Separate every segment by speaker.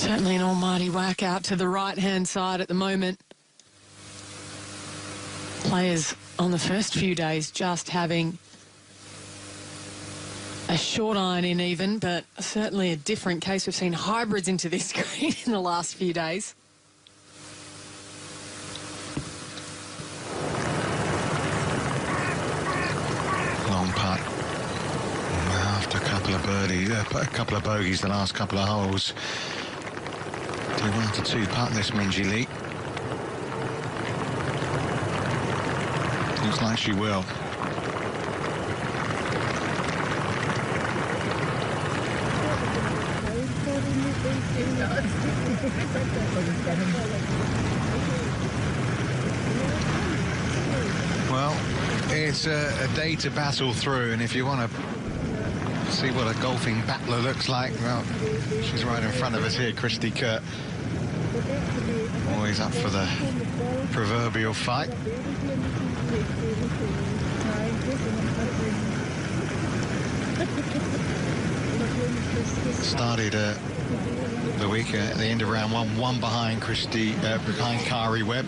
Speaker 1: Certainly an almighty whack out to the right-hand side at the moment. Players on the first few days just having a short iron in even, but certainly a different case. We've seen hybrids into this green in the last few days.
Speaker 2: Long putt. After a couple of bogeys the last couple of holes. Do you want to two-putt this Minjee Lee? Looks like she will. Well, it's a day to battle through, and if you want to see what a golfing battler looks like, well, she's right in front of us here, Christy Kurt. Always up for the proverbial fight. Started the week at the end of round one behind behind Kari Webb.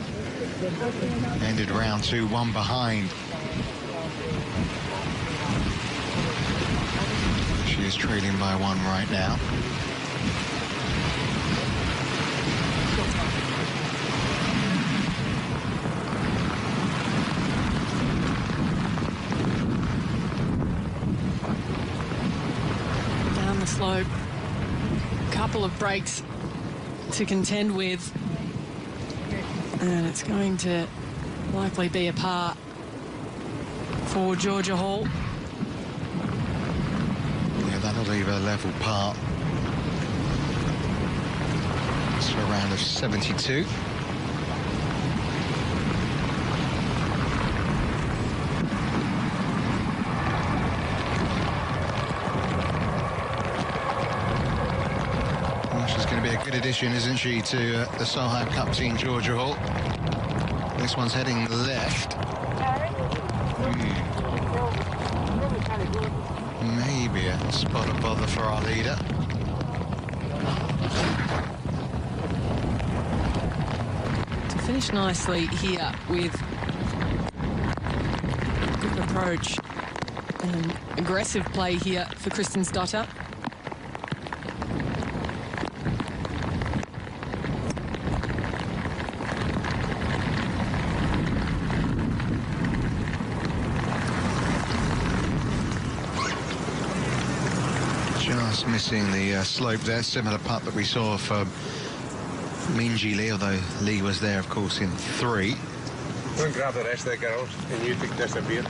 Speaker 2: Ended round two, one behind. She is trailing by one right now.
Speaker 1: Down the slope, a couple of breaks to contend with, and it's going to likely be a par for Georgia Hall.
Speaker 2: Yeah, that'll leave a level par. It's for a round of 72. Good addition, isn't she, to the Solheim Cup team, Georgia Hall. This one's heading left. Maybe a spot of bother for our leader.
Speaker 1: To finish nicely here with good approach and aggressive play here for Kristinsdottir.
Speaker 2: Just missing the slope there. Similar putt that we saw from Minjee Lee, although Lee was there, of course, in 3.
Speaker 3: Go and grab the rest of the girls, and you think disappear.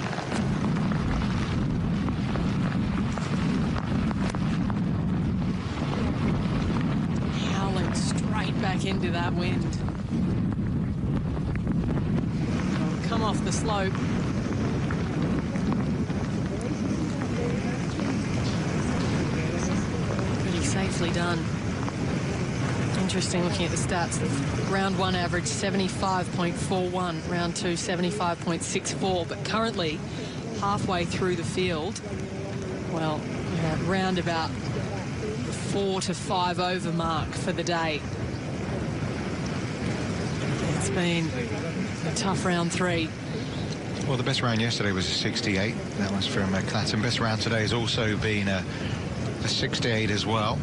Speaker 1: Howling straight back into that wind. Come off the slope. Safely done. Interesting looking at the stats. Round one average 75.41, round two 75.64, but currently halfway through the field, well, round about 4 to 5 over mark for the day. It's been a tough round 3.
Speaker 2: Well, the best round yesterday was a 68. That was from Clatten. Best round today has also been a 68 as well.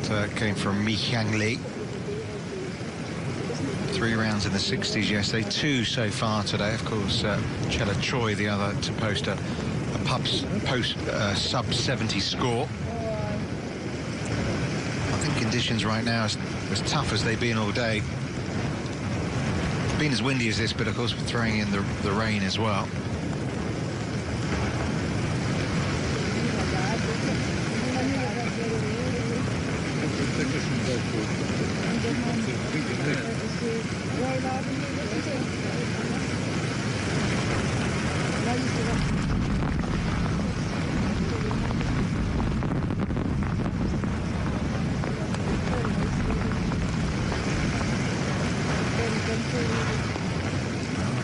Speaker 2: That came from Mi Hyang Lee. 3 rounds in the 60s yesterday, 2 so far today. Of course, Chella Choi, the other, to post a sub-70 score. I think conditions right now are as tough as they've been all day. It's been as windy as this, but of course we're throwing in the rain as well.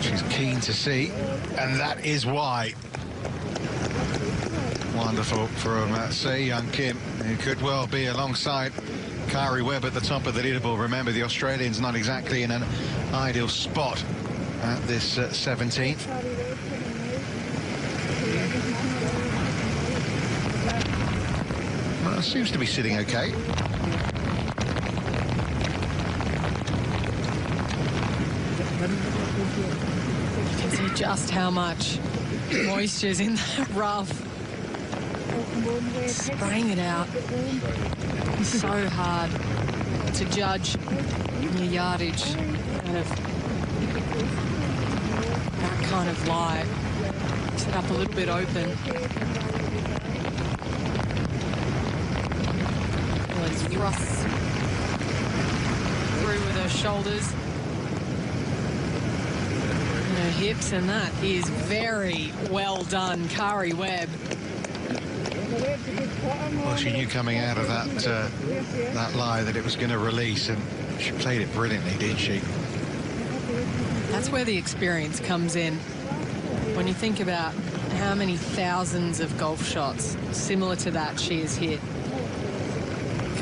Speaker 2: She's keen to see, and that is why. Wonderful from Se Young Kim, who could well be alongside Kari Webb at the top of the leaderboard. Remember, the Australian's not exactly in an ideal spot at this 17th. Well, seems to be sitting okay.
Speaker 1: You can see just how much moisture's in that rough. Spraying it out. It's so hard to judge your yardage out of that kind of lie. Set up a little bit open. Really thrusts through with her shoulders and her hips, and that is very well done, Kari Webb.
Speaker 2: Well, she knew coming out of that lie that it was going to release, and she played it brilliantly, didn't she?
Speaker 1: That's where the experience comes in. When you think about how many thousands of golf shots similar to that she has hit,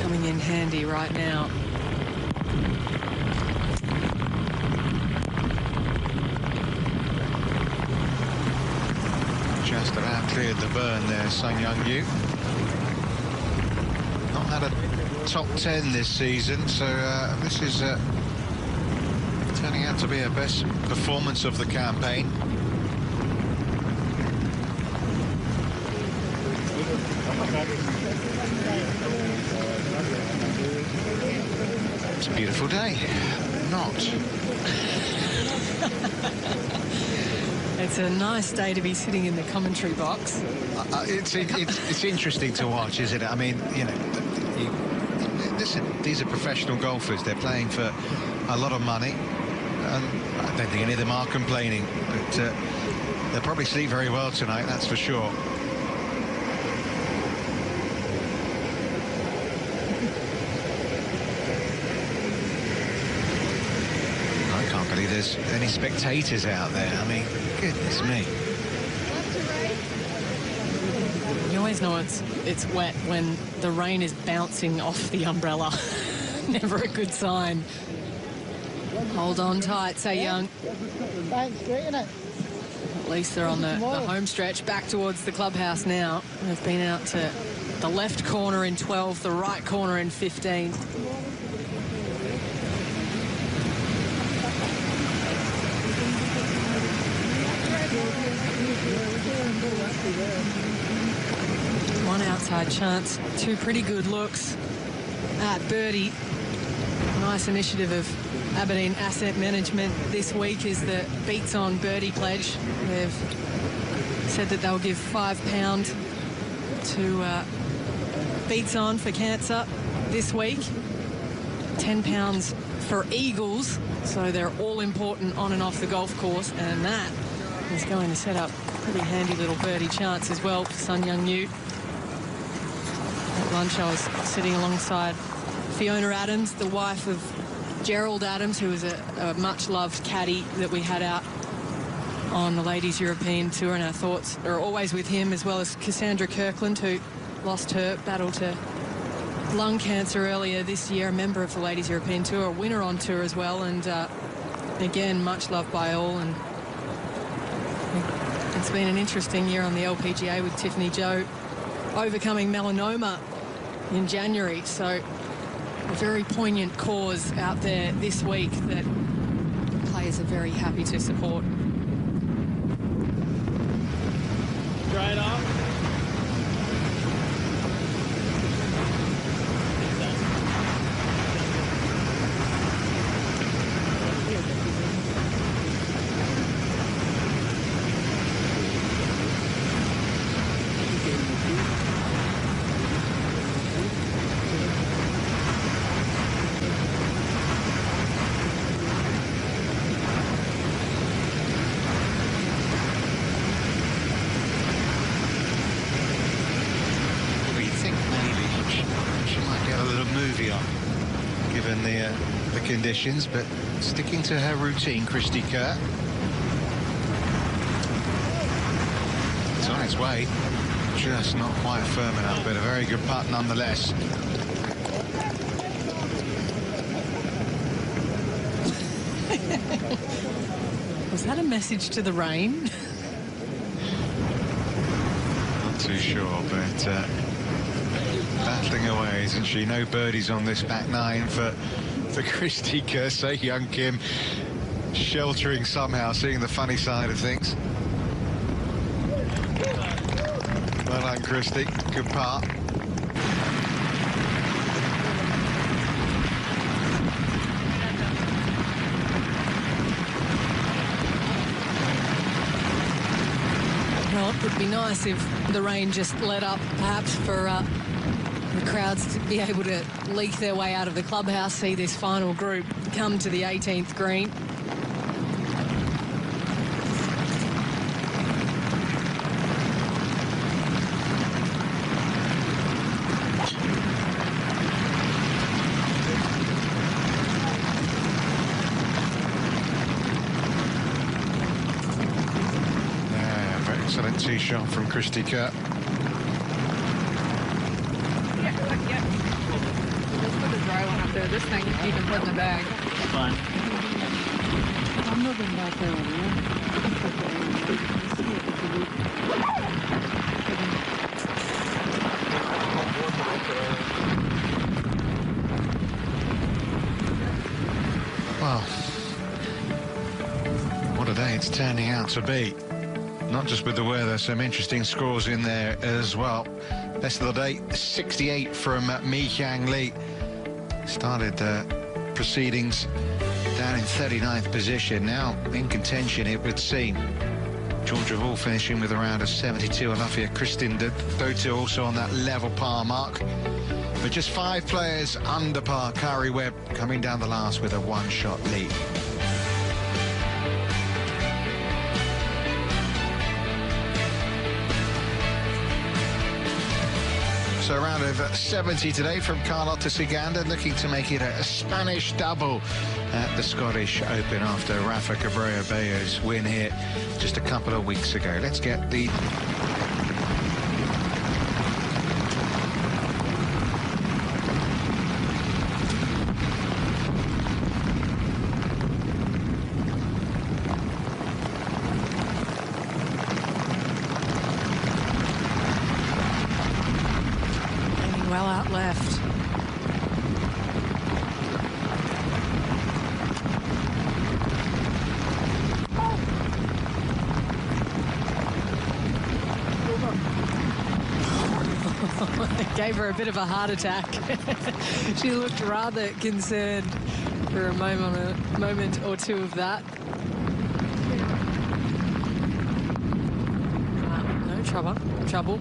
Speaker 1: coming in handy right now.
Speaker 2: Just about cleared the burn there, Sun Young-Yu. Not had a top 10 this season, so this is turning out to be her best performance of the campaign. It's a beautiful day. Not.
Speaker 1: It's a nice day to be sitting in the commentary box.
Speaker 2: It's interesting to watch, isn't it? I mean, you know, listen, these are professional golfers. They're playing for a lot of money, and I don't think any of them are complaining. But they'll probably sleep very well tonight, that's for sure. I can't believe there's any spectators out there. I mean, goodness me.
Speaker 1: You always know it's wet when the rain is bouncing off the umbrella. Never a good sign. Hold on tight, say Young. At least they're on the home stretch, back towards the clubhouse now. They've been out to the left corner in 12, the right corner in 15. One outside chance, two pretty good looks at birdie. Nice initiative of Aberdeen Asset Management this week is the Beats On Birdie Pledge. They've said that they'll give £5 to Beats On for cancer this week. £10 for Eagles, so they're all important on and off the golf course, and that is going to set up a pretty handy little birdie chance as well for Sun Young-Yu. At lunch I was sitting alongside Fiona Adams, the wife of Gerald Adams, who was a much-loved caddy that we had out on the Ladies European Tour, and our thoughts are always with him, as well as Cassandra Kirkland, who lost her battle to lung cancer earlier this year, a member of the Ladies European Tour, a winner on tour as well, and again, much loved by all. And it's been an interesting year on the LPGA with Tiffany Joe overcoming melanoma in January, so a very poignant cause out there this week that players are very happy to support.
Speaker 4: Straight off.
Speaker 2: Conditions, but sticking to her routine, Christy Kerr. It's on its way, just not quite firm enough, but a very good putt nonetheless.
Speaker 1: Was that a message to the rain?
Speaker 2: Not too sure, but battling away, isn't she? No birdies on this back nine for Christy Kerr. So Young Kim sheltering somehow, seeing the funny side of things. Well done, Christy. Good part.
Speaker 1: Well, it would be nice if the rain just let up, perhaps for the crowds to be able to leak their way out of the clubhouse, see this final group come to the 18th green.
Speaker 2: Excellent tee shot from Christy Kerr.
Speaker 5: Just put the dry one up there. This thing you can put in the bag.
Speaker 4: Fine.
Speaker 5: I'm moving back there.
Speaker 2: Well, what a day it's turning out to be. Not just with the weather, some interesting scores in there as well. Best of the day, 68 from Mi Hyang Lee. Started proceedings down in 39th position. Now in contention, it would seem. Georgia Hall finishing with around a 72. Alafia Kristin Dotu also on that level par mark. But just 5 players under par. Kari Webb coming down the last with a one-shot lead. So a round of 70 today from Carlotta Ciganda, looking to make it a Spanish double at the Scottish Open after Rafa Cabrera-Bello's win here just a couple of weeks ago. Let's get the...
Speaker 1: Well out left. It gave her a bit of a heart attack. She looked rather concerned for a moment or two of that. No trouble.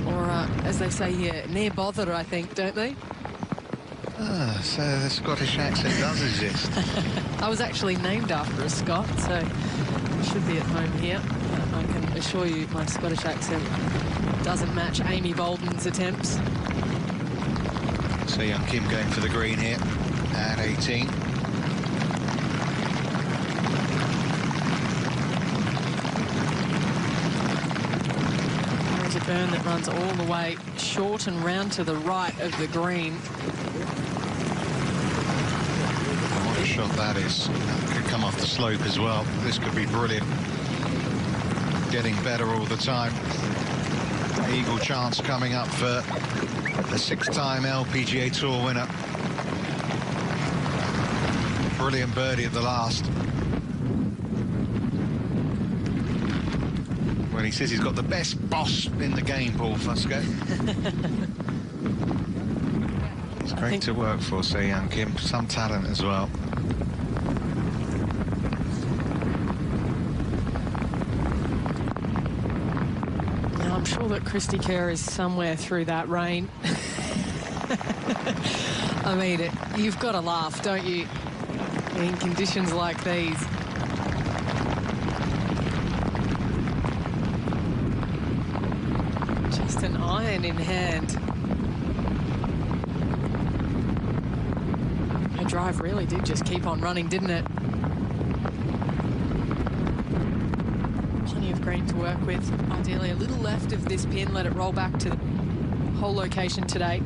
Speaker 1: Or, as they say here, near bother, I think, don't they?
Speaker 2: Ah, so the Scottish accent does exist.
Speaker 1: I was actually named after a Scot, so I should be at home here. I can assure you my Scottish accent doesn't match Amy Bolden's attempts.
Speaker 2: So Young Kim going for the green here at 18.
Speaker 1: There's a burn that runs all the way short and round to the right of the green.
Speaker 2: What a shot that is. That could come off the slope as well. This could be brilliant. Getting better all the time. Eagle chance coming up for the 6-time LPGA Tour winner. Brilliant birdie at the last. Well, he says he's got the best boss in the game, Paul Fusco. It's great to work for, so Young Kim. Some talent as well.
Speaker 1: Now, I'm sure that Christy Kerr is somewhere through that rain. I mean, you've got to laugh, don't you? In conditions like these. Just an iron in hand. Her drive really did just keep on running, didn't it? Plenty of green to work with. Ideally, a little left of this pin. Let it roll back to the hole location today.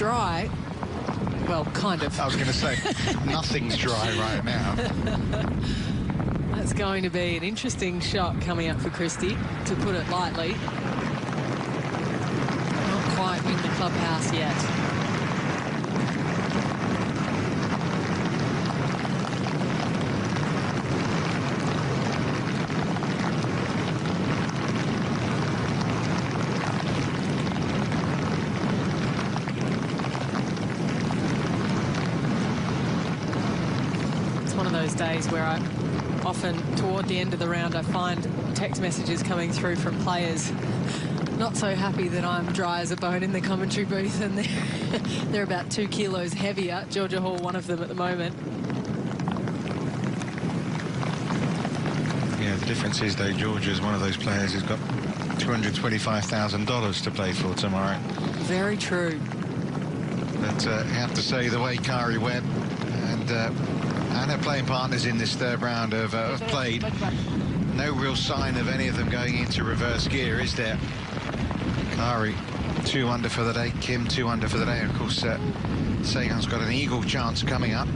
Speaker 1: dry. Well, kind of.
Speaker 2: I was going to say, nothing's dry right now.
Speaker 1: That's going to be an interesting shot coming up for Christie, to put it lightly. Not quite in the clubhouse yet. Those days where I often, toward the end of the round, I find text messages coming through from players not so happy that I'm dry as a bone in the commentary booth, and they're about 2 kilos heavier. Georgia Hall, one of them at the moment.
Speaker 2: Yeah, the difference is, though, Georgia's one of those players who's got $225,000 to play for tomorrow.
Speaker 1: Very true.
Speaker 2: But you have to say, the way Kari Webb and her playing partners in this third round have played, no real sign of any of them going into reverse gear, is there? Kari 2 under for the day, Kim 2 under for the day. Of course, Sagan's got an eagle chance coming up.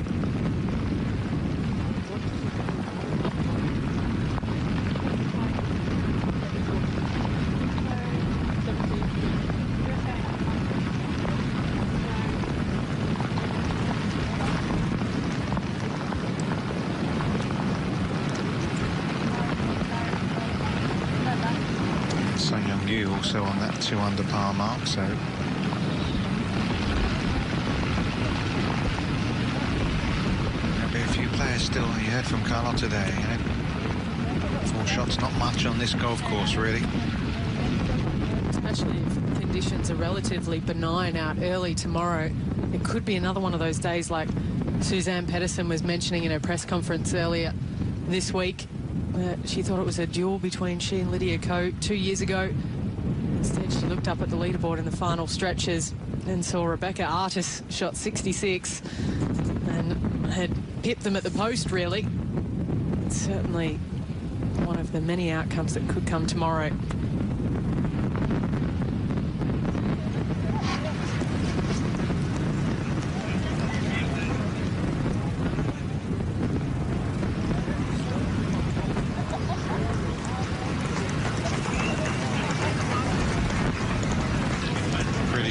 Speaker 2: Also on that 2 under par mark, so there'll be a few players still. You heard from Carlotta there, you know, 4 shots, not much on this golf course, really.
Speaker 1: Especially if conditions are relatively benign out early tomorrow. It could be another one of those days like Suzanne Pedersen was mentioning in her press conference earlier this week. She thought it was a duel between she and Lydia Ko 2 years ago. Instead, she looked up at the leaderboard in the final stretches and saw Rebecca Artis shot 66 and had pipped them at the post, really. It's certainly one of the many outcomes that could come tomorrow.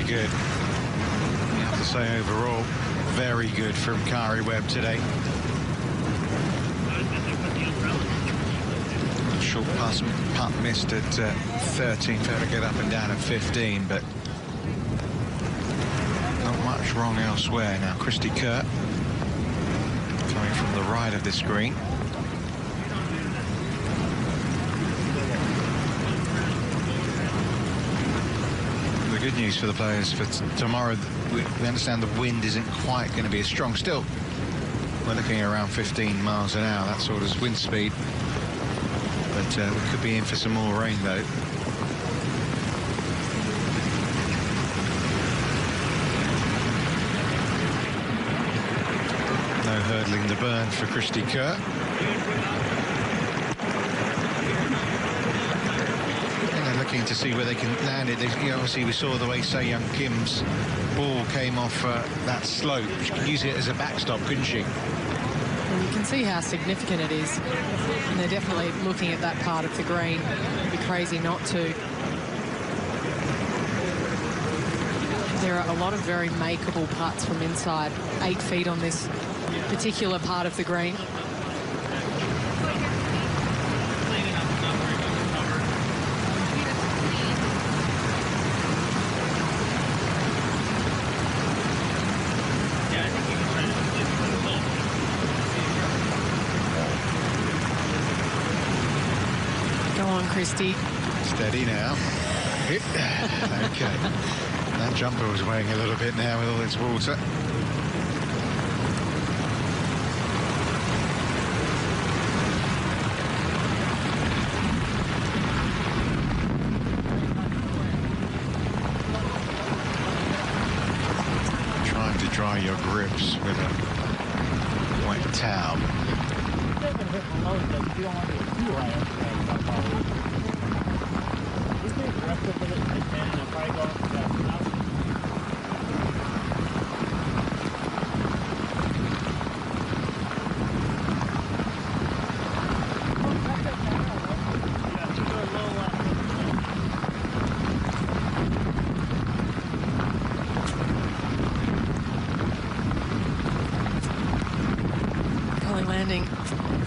Speaker 2: Good. You have to say overall, very good from Kari Webb today. Short putt missed at 13, failed to get up and down at 15, but not much wrong elsewhere. Now Christie Kurt coming from the right of this green. Good news for the players for tomorrow. We understand the wind isn't quite going to be as strong. Still, we're looking at around 15 miles an hour, that sort of wind speed. But we could be in for some more rain, though. No hurdling the burn for Christie Kurt. Looking to see where they can land it. Obviously, we saw the way Se-Young Kim's ball came off that slope. She could use it as a backstop, couldn't she?
Speaker 1: And you can see how significant it is. And they're definitely looking at that part of the green. It'd be crazy not to. There are a lot of very makeable putts from inside 8 feet on this particular part of the green. Christie.
Speaker 2: Steady now. Okay. That jumper was weighing a little bit now with all its water. Trying to dry your grips with a wet towel.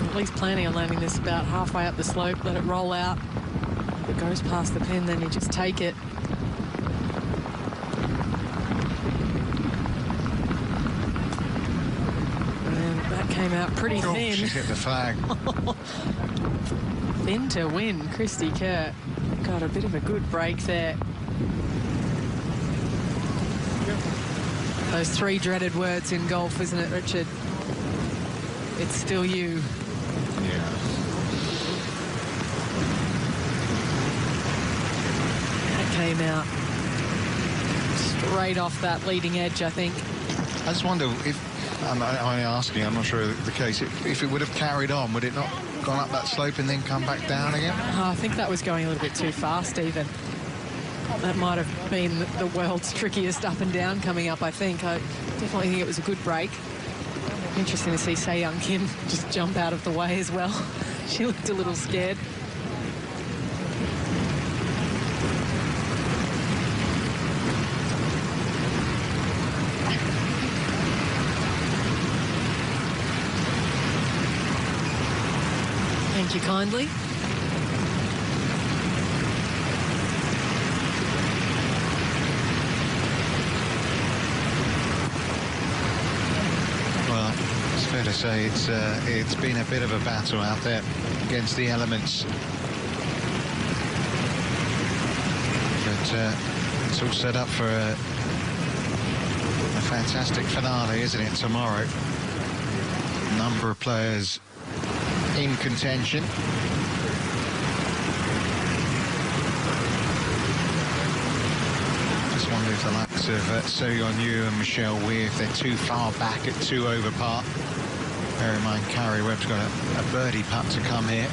Speaker 1: at least planning on landing this about halfway up the slope, let it roll out. If it goes past the pin, then you just take it. And that came out pretty thin.
Speaker 2: She's hit the flag.
Speaker 1: Thin to win. Christy Kerr got a bit of a good break there. Those three dreaded words in golf, isn't it, Richard? It's still you.
Speaker 2: Yeah.
Speaker 1: That came out straight off that leading edge, I think.
Speaker 2: I just wonder if, I'm only asking, I'm not sure the case, if it would have carried on, would it not gone up that slope and then come back down again?
Speaker 1: I think that was going a little bit too fast, even. That might have been the world's trickiest up and down coming up, I think. I definitely think it was a good break. Interesting to see Se Young Kim just jump out of the way as well. She looked a little scared. Thank you kindly.
Speaker 2: Well, it's fair to say it's been a bit of a battle out there against the elements. But it's all set up for a fantastic finale, isn't it, tomorrow? Number of players in contention. Just wonder if the likes of So Yeon-Yu and Michelle Weir, if they're too far back at 2 over par. Bear in mind, Carrie Webb's got a birdie putt to come here.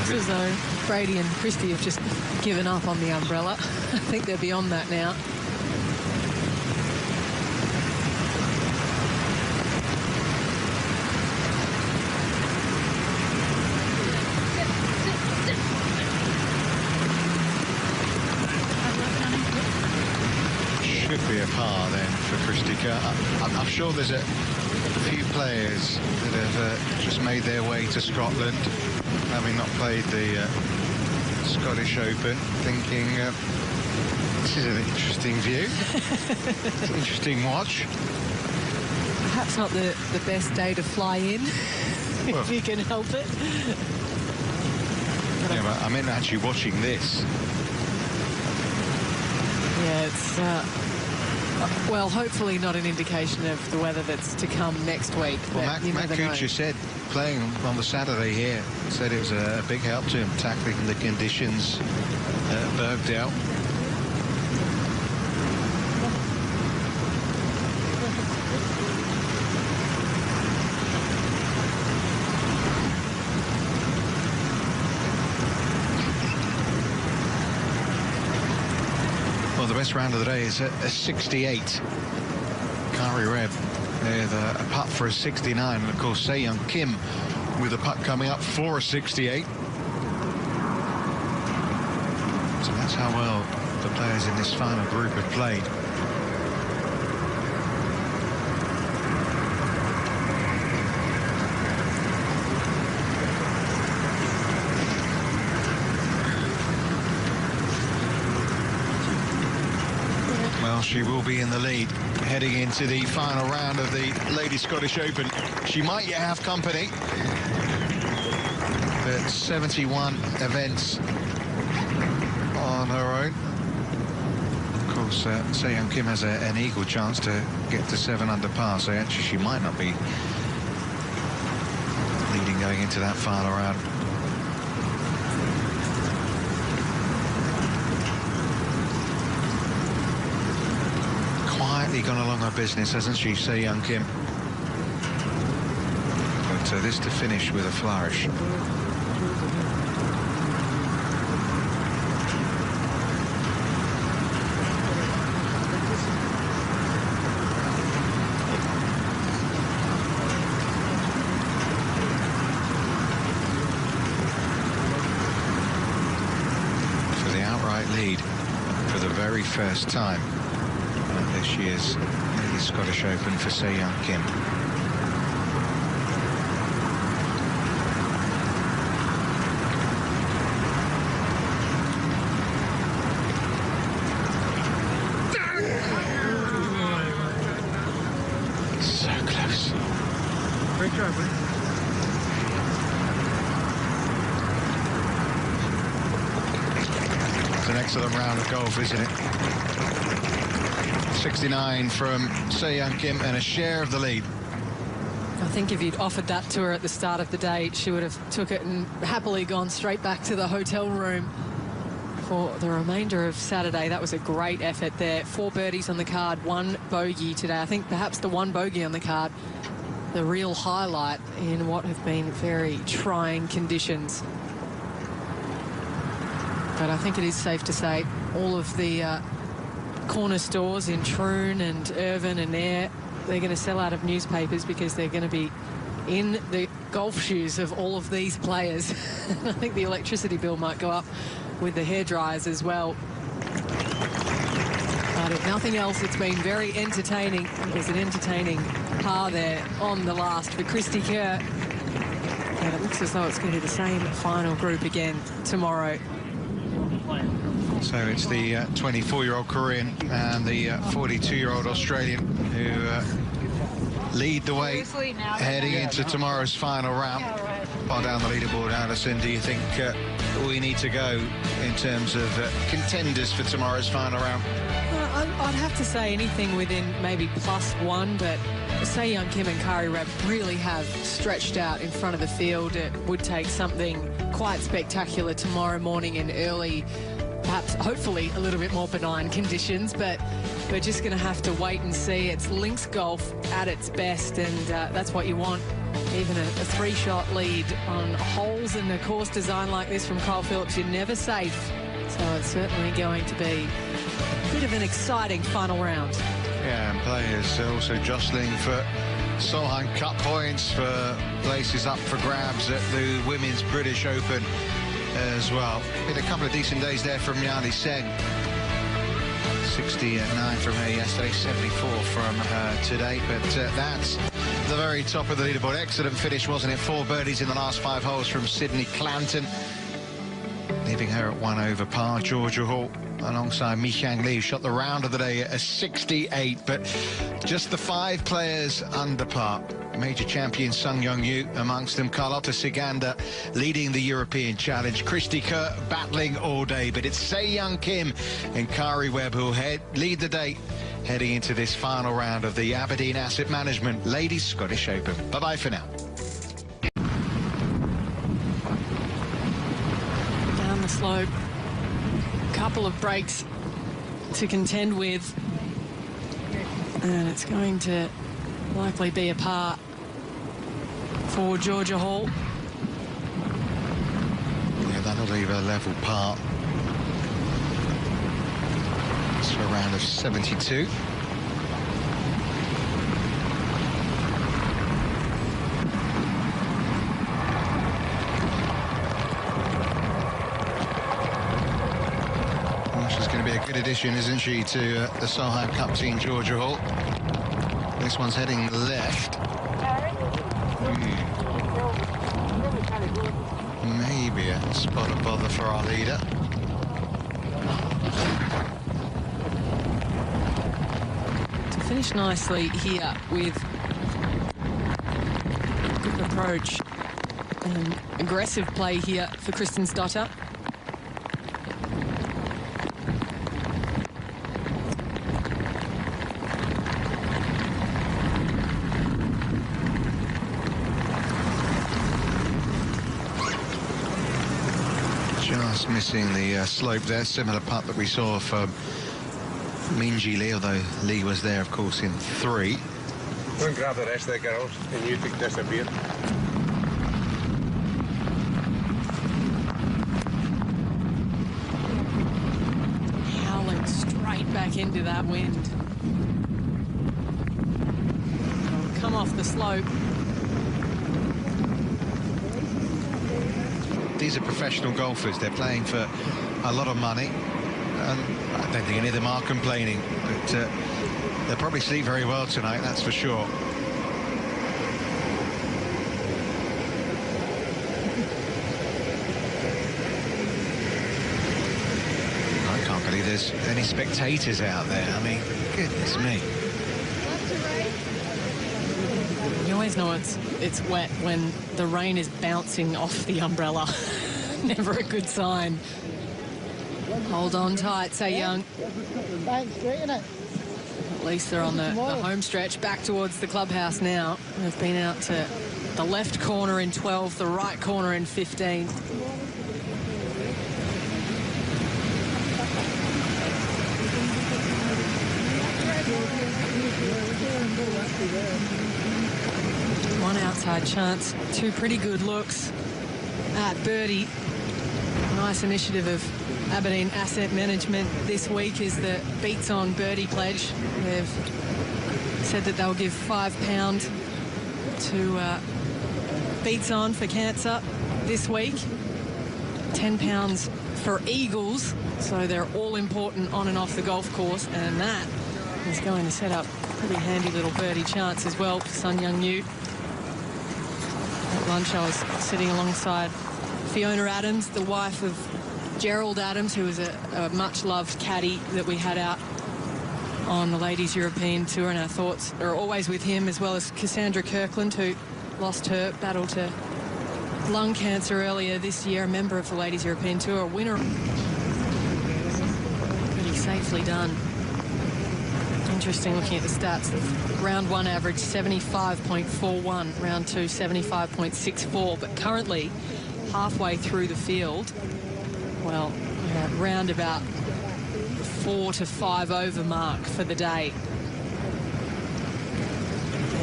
Speaker 1: As though Brady and Christie have just given up on the umbrella. I think they're beyond that now.
Speaker 2: Should be a par then for Christie Kerr. I'm sure there's a few players that have just made their way to Scotland, having not played the Scottish Open, thinking this is an interesting view. It's an interesting watch.
Speaker 1: Perhaps not the best day to fly in,
Speaker 2: Well,
Speaker 1: if you can help it.
Speaker 2: Yeah, but I mean actually watching this.
Speaker 1: Yeah, it's well, hopefully not an indication of the weather that's to come next week.
Speaker 2: Well,
Speaker 1: but
Speaker 2: Matt Kuchar said, playing on the Saturday here, said it was a big help to him tackling the conditions at Bergdale. Well, the best round of the day is a 68. Kari Reb with a putt for a 69, and of course Se Young Kim with a putt coming up for a 68. So that's how well the players in this final group have played. Well, she will be in the lead heading into the final round of the Ladies Scottish Open. She might yet have company, but 71 events on her own. Of course, Se Young Kim has an equal chance to get to 7 under par, so actually she might not be leading going into that final round. Quietly gone along her business, hasn't she, Se Young Kim? But this to finish with a flourish. very first time at this year's Ladies Scottish Open for Se Young Kim. So close.
Speaker 4: Great job, buddy.
Speaker 2: It's an excellent round of golf, isn't it? 69 from Se Young Kim and a share of the lead.
Speaker 1: I think if you'd offered that to her at the start of the day, she would have took it and happily gone straight back to the hotel room for the remainder of Saturday. That was a great effort there. 4 birdies on the card, 1 bogey today. I think perhaps the 1 bogey on the card, the real highlight in what have been very trying conditions. But I think it is safe to say all of the corner stores in Troon and Irvine and Ayr, they're going to sell out of newspapers because they're going to be in the golf shoes of all of these players. I think the electricity bill might go up with the hairdryers as well. But if nothing else, it's been very entertaining. It was an entertaining par there on the last for Christy Kerr. And it looks as though it's going to be the same final group again tomorrow.
Speaker 2: So it's the 24-year-old Korean and the 42-year-old Australian who lead the way heading into tomorrow's final round. On down the leaderboard, Alison, do you think we need to go in terms of contenders for tomorrow's final round?
Speaker 1: I'd have to say anything within maybe +1, but Se Young Kim and Kari Webb really have stretched out in front of the field. It would take something quite spectacular tomorrow morning in early, perhaps hopefully a little bit more benign conditions, but we're just going to have to wait and see. It's links golf at its best, and that's what you want. Even a 3-shot lead on holes in a course design like this from Kyle Phillips, you're never safe. So it's certainly going to be a bit of an exciting final round.
Speaker 2: Yeah, and players also jostling for Solheim Cup points, for places up for grabs at the Women's British Open as well. Been a couple of decent days there from Yani Sen. 69 from her yesterday, 74 from her today, but that's the very top of the leaderboard. Excellent finish, wasn't it? 4 birdies in the last 5 holes from Sydney Clanton, leaving her at 1 over par. Georgia Hall alongside Mi Xiang Li shot the round of the day at a 68, but just the 5 players under par. Major champion Sung Young Yu amongst them. Carlotta Siganda leading the European Challenge. Christy Kerr battling all day, but it's Se Young Kim and Kari Webb who'll lead the day heading into this final round of the Aberdeen Asset Management Ladies Scottish Open. Bye-bye for now.
Speaker 1: Down the slope, couple of breaks to contend with, and it's going to likely be a par for Georgia Hall.
Speaker 2: Yeah, that'll leave a level par. It's for a round of 72. Well, she's going to be a good addition, isn't she, to the Solheim Cup team, Georgia Hall. This one's heading left. Maybe a spot of bother for our leader.
Speaker 1: To finish nicely here with good approach and aggressive play here for Kristinsdottir.
Speaker 2: Just missing the slope there. Similar putt that we saw from Minji Lee, although Lee was there, of course, in 3.
Speaker 3: Go and grab the rest of the girls, and you think disappear.
Speaker 1: Howling straight back into that wind. It'll come off the slope.
Speaker 2: These are professional golfers. They're playing for a lot of money. And I don't think any of them are complaining, but they'll probably sleep very well tonight, that's for sure. I can't believe there's any spectators out there. I mean, goodness me.
Speaker 1: You always know it's wet when the rain is bouncing off the umbrella. Never a good sign. Hold on tight, say Young. At least they're on the home stretch, back towards the clubhouse now. They've been out to the left corner in 12, the right corner in 15. One outside chance, two pretty good looks at birdie. Nice initiative of Aberdeen Asset Management this week is the Beats On Birdie Pledge. They've said that they'll give £5 to Beats On for cancer this week. £10 for Eagles, so they're all important on and off the golf course, and that is going to set up a pretty handy little birdie chance as well for Sun Young Yu. At lunch I was sitting alongside Fiona Adams, the wife of Gerald Adams, who was a much-loved caddy that we had out on the Ladies European Tour, and our thoughts are always with him, as well as Cassandra Kirkland, who lost her battle to lung cancer earlier this year, a member of the Ladies European Tour, a winner. Pretty safely done. Interesting looking at the stats. Round one average 75.41, round two 75.64, but currently halfway through the field, well, round about 4 to 5 over mark for the day.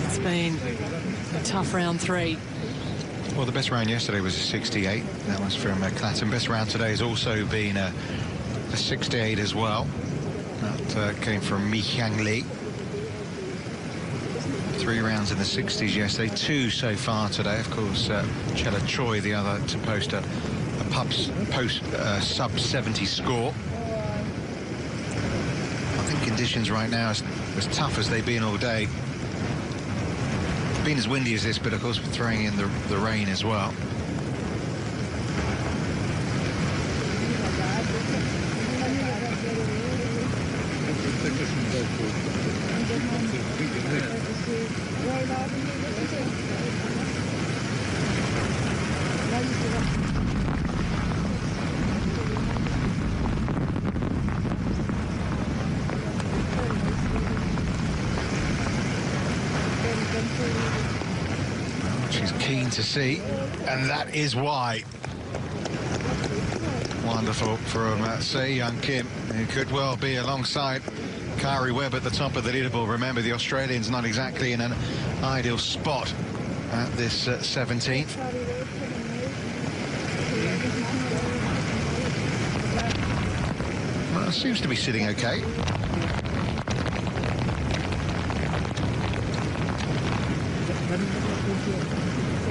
Speaker 1: It's been a tough round three.
Speaker 2: Well, the best round yesterday was a 68. That was from Clatten. Best round today has also been a 68 as well. That came from Mi Hyang Lee. 3 rounds in the 60s yesterday, 2 so far today. Of course, Chella Choi, the other, to post a sub-70 score. I think conditions right now are as tough as they've been all day. It's been as windy as this, but of course we're throwing in the rain as well. She's keen to see, and that is why. Wonderful from Se Young Kim, who could well be alongside Kari Webb at the top of the leaderboard. Remember, the Australian's not exactly in an ideal spot at this 17th. Well, it seems to be sitting okay.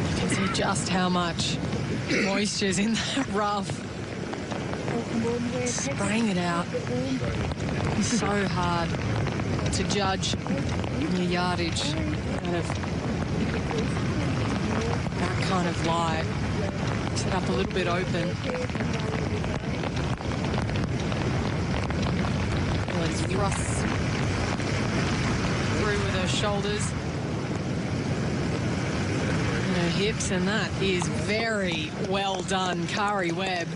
Speaker 1: You can see just how much moisture's in that rough. Spraying it out. It's so hard to judge your yardage out of that kind of lie. Set up a little bit open. Let's thrust through with her shoulders and her hips, and that is very well done, Kari Webb.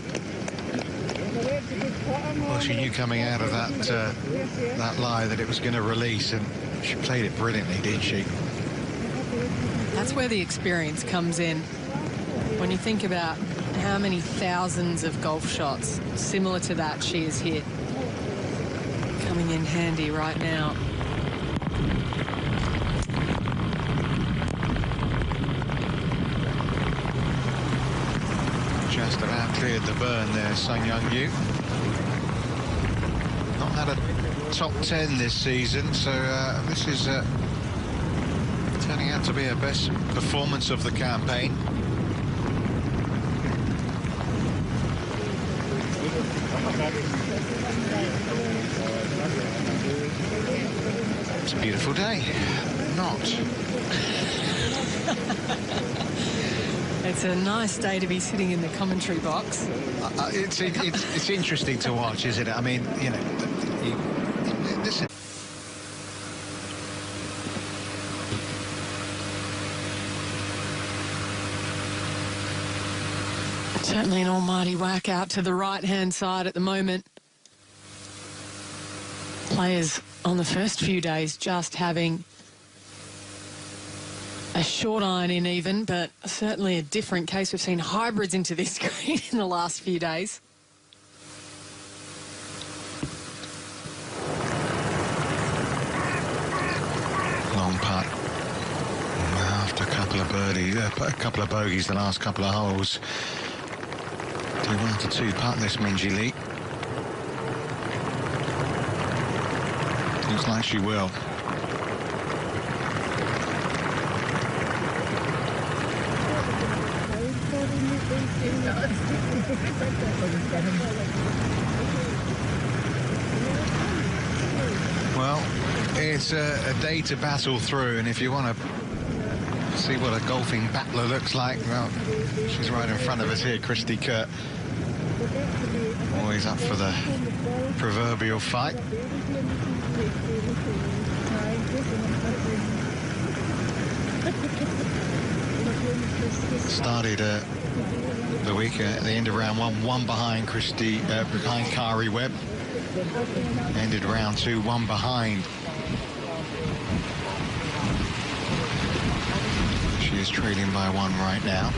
Speaker 2: Well, she knew coming out of that lie that it was going to release, and she played it brilliantly, didn't she?
Speaker 1: That's where the experience comes in. When you think about how many thousands of golf shots similar to that she has hit, coming in handy right now.
Speaker 2: Just about cleared the burn there, Sun Young Yu. Not had a top 10 this season, so this is turning out to be her best performance of the campaign. It's a beautiful day. Not.
Speaker 1: It's a nice day to be sitting in the commentary box.
Speaker 2: It's interesting to watch, isn't it? I mean, you know, listen.
Speaker 1: Certainly an almighty whack out to the right-hand side at the moment. Players on the first few days just having a short iron in even, but certainly a different case. We've seen hybrids into this green in the last few days.
Speaker 2: Long putt. After a couple of birdies, a couple of bogeys the last couple of holes. Do you want to two-putt this Minjee Lee? Looks like she will. Well, it's a day to battle through, and if you want to see what a golfing battler looks like, well, she's right in front of us here, Christy Kurt. Always up for the proverbial fight. Started the week at the end of round one behind behind Kari Webb. Ended round 2, 1 behind. She is trailing by 1 right now.